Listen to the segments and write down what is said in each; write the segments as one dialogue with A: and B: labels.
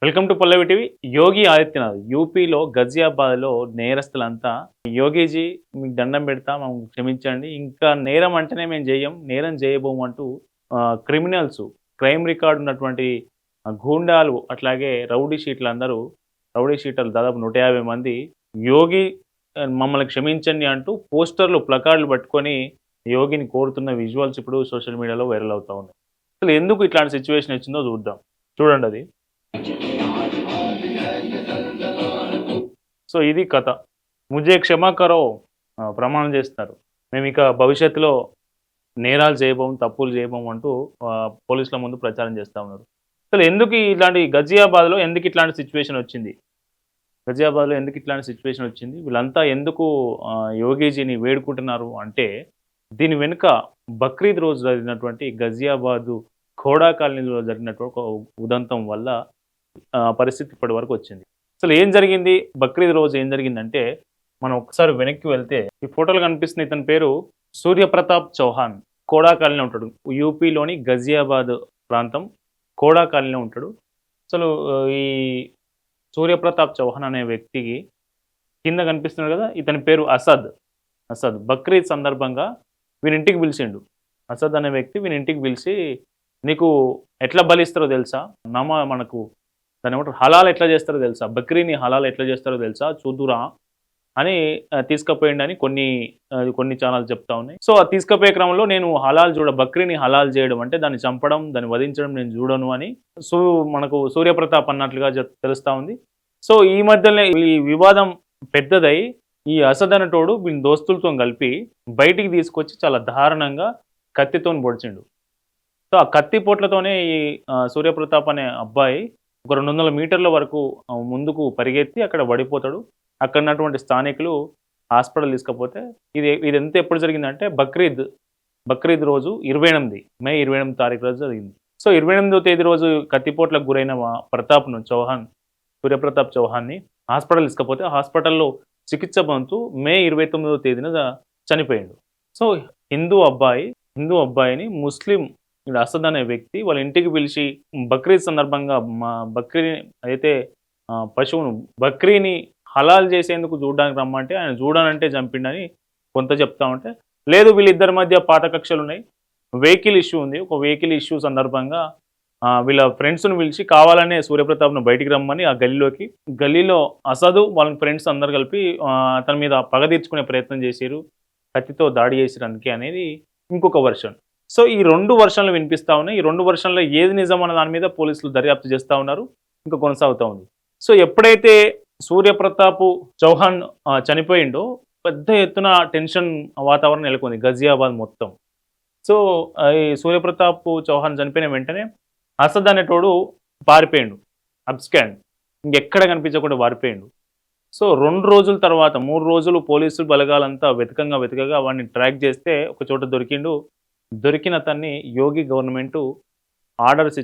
A: Welcome to Pallavi TV. Yogi Adityanath యూపీలో గజియాబాద్లో నేరస్తులంతా యోగీజీ మీకు దండం పెడతా మమ్మల్ని క్షమించండి, ఇంకా నేరం అంటేనే మేము చేయం, నేరం చేయబోము అంటూ క్రిమినల్స్, క్రైమ్ రికార్డు ఉన్నటువంటి గూండాలు, అట్లాగే రౌడీ షీటర్లు దాదాపు 150 మంది యోగి మమ్మల్ని క్షమించండి అంటూ పోస్టర్లు, ప్లకార్డులు పట్టుకొని యోగిని కోరుతున్న విజువల్స్ ఇప్పుడు సోషల్ మీడియాలో వైరల్ అవుతా ఉన్నాయి. అసలు ఎందుకు ఇట్లాంటి సిచ్యువేషన్ వచ్చిందో చూద్దాం. చూడండి అది. సో ఇది కథ. ముజే క్షమా కరో ప్రమాణం చేస్తున్నారు. మేమిక భవిష్యత్తులో నేరాలు చేయబోము, తప్పులు చేయబోము అంటూ పోలీసుల ముందు ప్రచారం చేస్తా ఉన్నారు. అసలు ఎందుకు ఇట్లాంటి గజియాబాద్‌లో ఎందుకు ఇట్లాంటి సిచ్యువేషన్ వచ్చింది? గజియాబాద్‌లో ఎందుకు ఇట్లాంటి సిచ్యువేషన్ వచ్చింది? వీళ్ళంతా ఎందుకు యోగీజీని వేడుకుంటున్నారు అంటే, దీని వెనుక బక్రీద్ రోజు జరిగినటువంటి గజియాబాదు ఖోడా కాలనీలో జరిగినటువంటి ఒక ఉదంతం వల్ల పరిస్థితి ఇప్పటి వరకు వచ్చింది. అసలు ఏం జరిగింది? బక్రీద్ రోజు ఏం జరిగిందంటే, మనం ఒకసారి వెనక్కి వెళ్తే ఈ ఫోటోలో కనిపిస్తున్న ఇతని పేరు సూర్యప్రతాప్ చౌహాన్. కోడా కాలనీలో ఉంటాడు. యూపీలోని గజియాబాద్ ప్రాంతం కోడా కాలనీలో ఉంటాడు. అసలు ఈ సూర్యప్రతాప్ చౌహాన్ అనే వ్యక్తికి కింద కనిపిస్తున్నాడు కదా, ఇతని పేరు అసద్. బక్రీద్ సందర్భంగా వీనింటికి పిలిచిండు. అసద్ అనే వ్యక్తి వీనింటికి పిలిచి, నీకు ఎట్లా బలిస్తారో తెలుసా? మనకు దాన్ని ఏమంటారు, హలాల్ ఎట్లా చేస్తారో తెలుసా? బక్రీని హలాల్ ఎట్లా చేస్తారో తెలుసా? చూద్దురా అని తీసుకుపోయిండని కొన్ని ఛానల్ చెప్తా ఉన్నాయి. సో ఆ తీసుకుపోయే క్రమంలో నేను బక్రీని హలాల్ చేయడం అంటే దాన్ని చంపడం, దాన్ని వధించడం నేను చూడను అని మనకు సూర్యప్రతాప్ అన్నట్లుగా తెలుస్తా ఉంది. సో ఈ మధ్యలోనే ఈ వివాదం పెద్దదై ఈ అసద్ అనేటోడు వీళ్ళ దోస్తులతో కలిపి బయటికి తీసుకొచ్చి చాలా దారుణంగా కత్తితోని పొడిచిండు. సో ఆ కత్తి పోట్లతోనే ఈ సూర్యప్రతాప్ అనే అబ్బాయి ఒక 200 మీటర్ల వరకు ముందుకు పరిగెత్తి అక్కడ పడిపోతాడు. అక్కడ ఉన్నటువంటి స్థానికులు హాస్పిటల్ తీసుకపోతే ఇదంతా ఎప్పుడు జరిగిందంటే బక్రీద్ రోజు మే 28 తారీఖు రోజు జరిగింది. సో 28వ తేదీ రోజు కత్తిపోట్లకు గురైన సూర్యప్రతాప్ చౌహాన్ని హాస్పిటల్ తీసుకపోతే హాస్పిటల్లో చికిత్స పొందుతూ మే 29వ తేదీన చనిపోయిండు. సో హిందూ అబ్బాయిని ముస్లిం అసద్ అనే వ్యక్తి వాళ్ళ ఇంటికి పిలిచి బక్రీద్ సందర్భంగా బక్రీని హలాల్ చేసేందుకు చూడడానికి రమ్మంటే ఆయన చూడనంటే చంపిండని కొంత చెప్తా ఉంటే, లేదు వీళ్ళిద్దరి మధ్య పాత కక్షలు ఉన్నాయి, వెహికల్ ఇష్యూ ఉంది. ఒక వెహికల్ ఇష్యూ సందర్భంగా వీళ్ళ ఫ్రెండ్స్ను పిలిచి కావాలనే సూర్యప్రతాప్ను బయటికి రమ్మని ఆ గల్లీలో అసదు వాళ్ళ ఫ్రెండ్స్ అందరు కలిపి అతని మీద పగ తీర్చుకునే ప్రయత్నం చేశారు, కత్తితో దాడి చేసిరు అందుకే అనేది ఇంకొక వర్షన్. సో ఈ 2 వర్షన్లు వినిపిస్తా ఉన్నాయి. ఈ 2 వర్షన్లో ఏది నిజం అన్న దాని మీద పోలీసులు దర్యాప్తు చేస్తూ ఉన్నారు, ఇంకా కొనసాగుతూ ఉంది. సో ఎప్పుడైతే సూర్యప్రతాప్ చౌహాన్ చనిపోయిండో పెద్ద ఎత్తున టెన్షన్ వాతావరణం నెలకొంది గజియాబాద్ మొత్తం. సో ఈ సూర్యప్రతాప్ చౌహాన్ చనిపోయిన వెంటనే అసద్ అనేటోడు పారిపోయిండు, అబ్స్కాండ్, ఇంకెక్కడ కనిపించకుండా పారిపోయిండు. సో 2 రోజుల తర్వాత 3 రోజులు పోలీసులు బలగాలంతా వెతకగా వాడిని ట్రాక్ చేస్తే ఒక చోట దొరికిన అతన్ని యోగి గవర్నమెంటు ఆర్డర్స్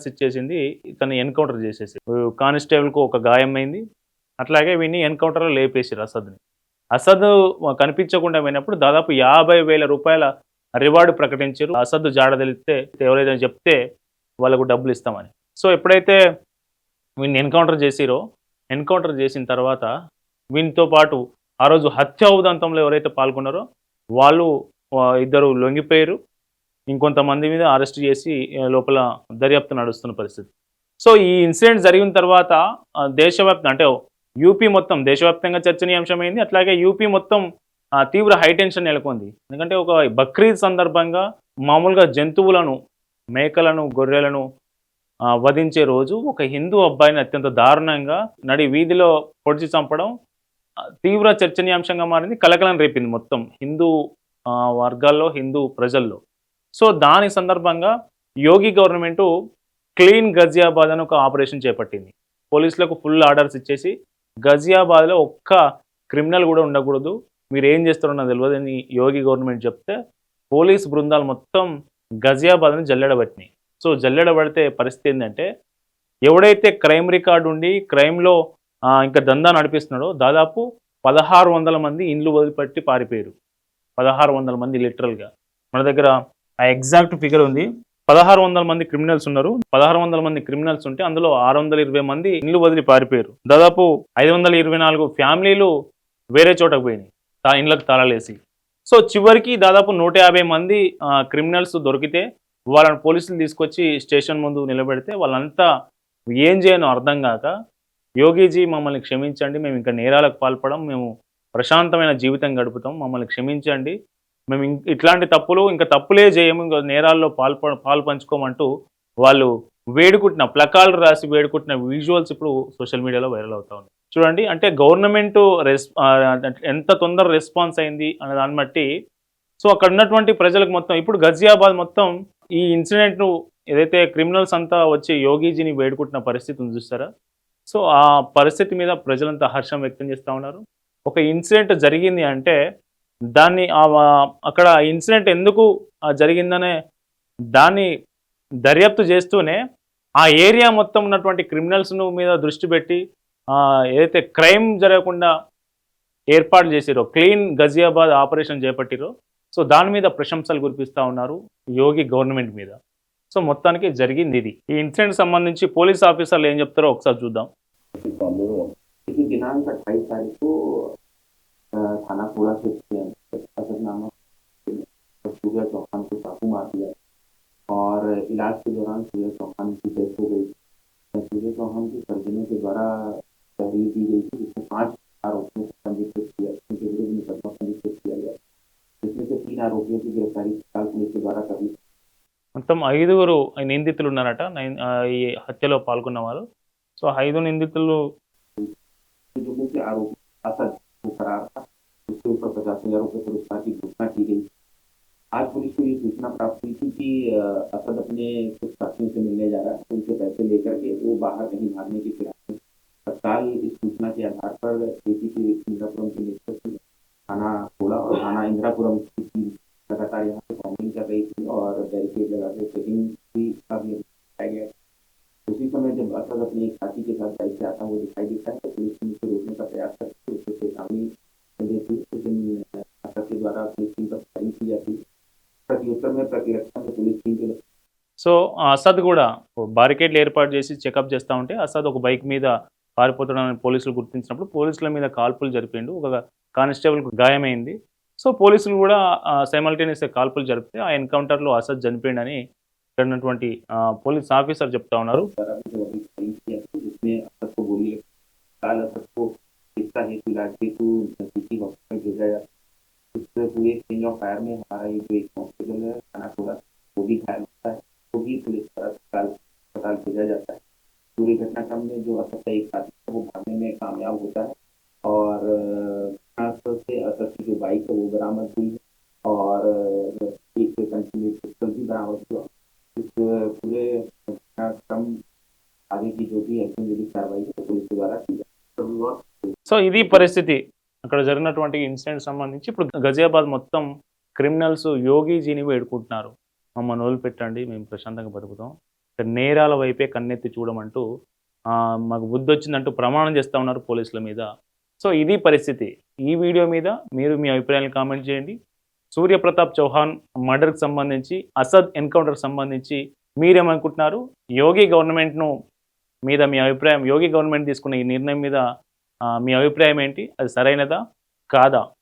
A: ఇచ్చేసింది. ఇతన్ని ఎన్కౌంటర్ చేసేసి కానిస్టేబుల్కు ఒక గాయమైంది. అట్లాగే వీడిని ఎన్కౌంటర్లో లేపేసారు అసద్ని. అసద్ కనిపించకుండా పోయినప్పుడు దాదాపు 50,000 రూపాయల రివార్డు ప్రకటించారు. అసద్ జాడ తెలిస్తే ఎవరైతే చెప్తే వాళ్ళకు డబ్బులు ఇస్తామని. సో ఎప్పుడైతే వీడిని ఎన్కౌంటర్ చేసిన తర్వాత వీనితో పాటు ఆ రోజు హత్య ఉదంతంలో ఎవరైతే పాల్గొన్నారో వాళ్ళు 2 లొంగిపోయారు. ఇంకొంతమంది మీద అరెస్ట్ చేసి లోపల దర్యాప్తు నడుస్తున్న పరిస్థితి. సో ఈ ఇన్సిడెంట్ జరిగిన తర్వాత దేశవ్యాప్తంగా అంటే యూపీ మొత్తం దేశవ్యాప్తంగా చర్చనీయాంశమైంది. అట్లాగే యూపీ మొత్తం తీవ్ర హైటెన్షన్ నెలకొంది. ఎందుకంటే ఒక బక్రీద్ సందర్భంగా మామూలుగా జంతువులను, మేకలను, గొర్రెలను వధించే రోజు ఒక హిందూ అబ్బాయిని అత్యంత దారుణంగా నడి వీధిలో పొడిచి చంపడం తీవ్ర చర్చనీయాంశంగా మారింది, కలకలం రేపింది మొత్తం హిందూ వర్గాల్లో, హిందూ ప్రజల్లో. సో దాని సందర్భంగా యోగి గవర్నమెంటు క్లీన్ గజియాబాద్ అని ఒక ఆపరేషన్ చేపట్టింది. పోలీసులకు ఫుల్ ఆర్డర్స్ ఇచ్చేసి గజియాబాద్లో ఒక్క క్రిమినల్ కూడా ఉండకూడదు, మీరు ఏం చేస్తారో నాకు తెలియదు అని యోగి గవర్నమెంట్ చెప్తే పోలీస్ బృందాలు మొత్తం గజియాబాద్ని జల్లెడబట్టినాయి. సో జల్లెడబడితే పరిస్థితి ఏంటంటే, ఎవడైతే క్రైమ్ రికార్డు ఉండి క్రైమ్లో ఇంకా దందా నడిపిస్తున్నాడో దాదాపు 1600 మంది ఇండ్లు వదిలిపెట్టి పారిపోయారు. 1600 మంది లిటరల్గా. మన దగ్గర ఆ ఎగ్జాక్ట్ ఫిగర్ ఉంది. 1600 మంది క్రిమినల్స్ ఉన్నారు. 1600 మంది క్రిమినల్స్ ఉంటే అందులో 620 మంది ఇల్లు వదిలి పారిపోయారు. దాదాపు 524 ఫ్యామిలీలు వేరే చోటకు పోయినాయి. ఇండ్లకు తాళాలేసి. సో చివరికి దాదాపు 150 మంది క్రిమినల్స్ దొరికితే వాళ్ళని పోలీసులు తీసుకొచ్చి స్టేషన్ ముందు నిలబెడితే వాళ్ళంతా ఏం చేయనో అర్థం గాక, యోగీజీ మమ్మల్ని క్షమించండి. మేము ఇంకా నేరాలకు పాల్పడం. మేము ప్రశాంతమైన జీవితం గడుపుతాం. మమ్మల్ని క్షమించండి. మేము ఇట్లాంటి తప్పులు ఇంకా తప్పులే చేయము. ఇంక నేరాల్లో పాలు పంచుకోమంటూ వాళ్ళు వేడుకుంటున్న ప్లకార్డులు రాసి వేడుకుంటున్న విజువల్స్ ఇప్పుడు సోషల్ మీడియాలో వైరల్ అవుతా ఉన్నాయి. చూడండి అంటే గవర్నమెంట్ ఎంత తొందర రెస్పాన్స్ అయింది అనే దాన్ని బట్టి సో అక్కడ ఉన్నటువంటి ప్రజలకు మొత్తం ఇప్పుడు గజియాబాద్ మొత్తం ఈ ఇన్సిడెంట్‌ను ఏదైతే క్రిమినల్స్ అంతా వచ్చి యోగీజీని వేడుకుంటున్న పరిస్థితి ఉంది చూసారా? సో ఆ పరిస్థితి మీద ప్రజలంతా హర్షం వ్యక్తం చేస్తా ఉన్నారు. ఒక ఇన్సిడెంట్ జరిగింది అంటే దాన్ని అక్కడ ఇన్సిడెంట్ ఎందుకు జరిగిందనే దాన్ని దర్యాప్తు చేస్తూనే ఆ ఏరియా మొత్తం ఉన్నటువంటి క్రిమినల్స్‌ను మీద దృష్టి పెట్టి ఏదైతే క్రైమ్ జరగకుండా ఏర్పాటు చేసిరో క్లీన్ గజియాబాద్ ఆపరేషన్ చేపట్టిరో సో దాని మీద ప్రశంసలు కురిపిస్తా ఉన్నారు యోగి గవర్నమెంట్ మీద. సో మొత్తానికి జరిగింది ఇది. ఈ ఇన్సిడెంట్ సంబంధించి పోలీస్ ఆఫీసర్లు ఏం చెప్తారో ఒకసారి చూద్దాం.
B: दिनांक 28 तारीख को थाना कोड़ा से असदनामा सूर्या चौहान को चाकू मार दिया और इलाज के दौरान सूर्या चौहान की डेथ हो गई। सूर्या चौहान के परिजनों के द्वारा तहरीर दी गई थी जिसमें 5 आरोपियों को पंजीकृत किया, उनके विरुद्ध मुकदमा पंजीकृत किया गया, जिसमें से 3 आरोपियों की गिरफ्तारी तत्काल पुलिस के द्वारा कर ली।
A: మొత్తం 5గురు నిందితులు ఉన్నారట ఈ హత్యలో పాల్గొన్న వాళ్ళు. సో 5 నిందితులు
B: जो मुख्य आरोपी असद को फरार था, उसके ऊपर 50,000 रुपये पुरस्कार की घोषणा की गई। आज पुलिस को ये सूचना प्राप्त हुई थी कि असद अपने कुछ साथियों से मिलने जा रहा है, उनसे पैसे लेकर के वो बाहर कहीं भागने की फिराक में। तत्काल इस सूचना के आधार पर एसीपी इंद्रापुरम के नेतृत्व में थाना कोड़ा और थाना इंद्रापुरम की टीम लगातार यहाँ पे कॉम्बिंग कर रही थी और बैरिकेड लगा के चेकिंग भी अभियान किया गया। उसी समय जब असद अपने एक साथी के साथ बाइक से आता हुआ दिखाई देता है तो पुलिस ने उसे रोकने का प्रयास करती है, उसे चेतावनी देती है, लेकिन असद के द्वारा पुलिस टीम पर फायरिंग की जाती है। प्रत्युत्तर में प्रतिरक्षा में पुलिस टीम के
A: సో అసద్ కూడా బారికేడ్లు ఏర్పాటు చేసి చెకప్ చేస్తూ ఉంటే అసద్ ఒక బైక్ మీద పారిపోతున్నాడని పోలీసులు గుర్తించినప్పుడు పోలీసుల మీద కాల్పులు జరిపిండు. ఒక కానిస్టేబుల్కు గాయమైంది. సో పోలీసులు కూడా సైమల్టేనియస్గా కాల్పులు జరిపితే ఆ ఎన్కౌంటర్లో అసద్ చనిపోయిండని ఇక్కడ ఉన్నటువంటి పోలీస్ ఆఫీసర్ చెప్తా ఉన్నారు.
B: पूरी घटनाक्रम में जो असद का एक साथी है वो भागने में कामयाब होता है और से असद की जो बाइक है वो बरामद हुई है और एक कंटिन्यूस पिस्टल भी बरामद हुआ। इस पूरे घटनाक्रम आगे की जो भी एक्शन विधि कार्रवाई है पुलिस द्वारा की जाए।
A: సో ఇది పరిస్థితి అక్కడ జరిగినటువంటి ఇన్సిడెంట్ సంబంధించి ఇప్పుడు గజియాబాద్ మొత్తం క్రిమినల్స్ యోగీజీని వేడుకుంటున్నారు. మమ్మల్ని వదిలిపెట్టండి, మేము ప్రశాంతంగా బతుకుతాం, నేరాల వైపే కన్నెత్తి చూడమంటూ మాకు బుద్ధి వచ్చిందంటూ ప్రమాణం చేస్తూ ఉన్నారు పోలీసుల మీద. సో ఇది పరిస్థితి. ఈ వీడియో మీద మీరు మీ అభిప్రాయాలను కామెంట్ చేయండి. సూర్యప్రతాప్ చౌహాన్ మర్డర్కి సంబంధించి, అసద్ ఎన్కౌంటర్ సంబంధించి మీరేమనుకుంటున్నారు? యోగి గవర్నమెంట్ను మీద మీ అభిప్రాయం, యోగి గవర్నమెంట్ తీసుకున్న ఈ నిర్ణయం మీద మీ అభిప్రాయం ఏంటి? అది సరైనదా కాదా?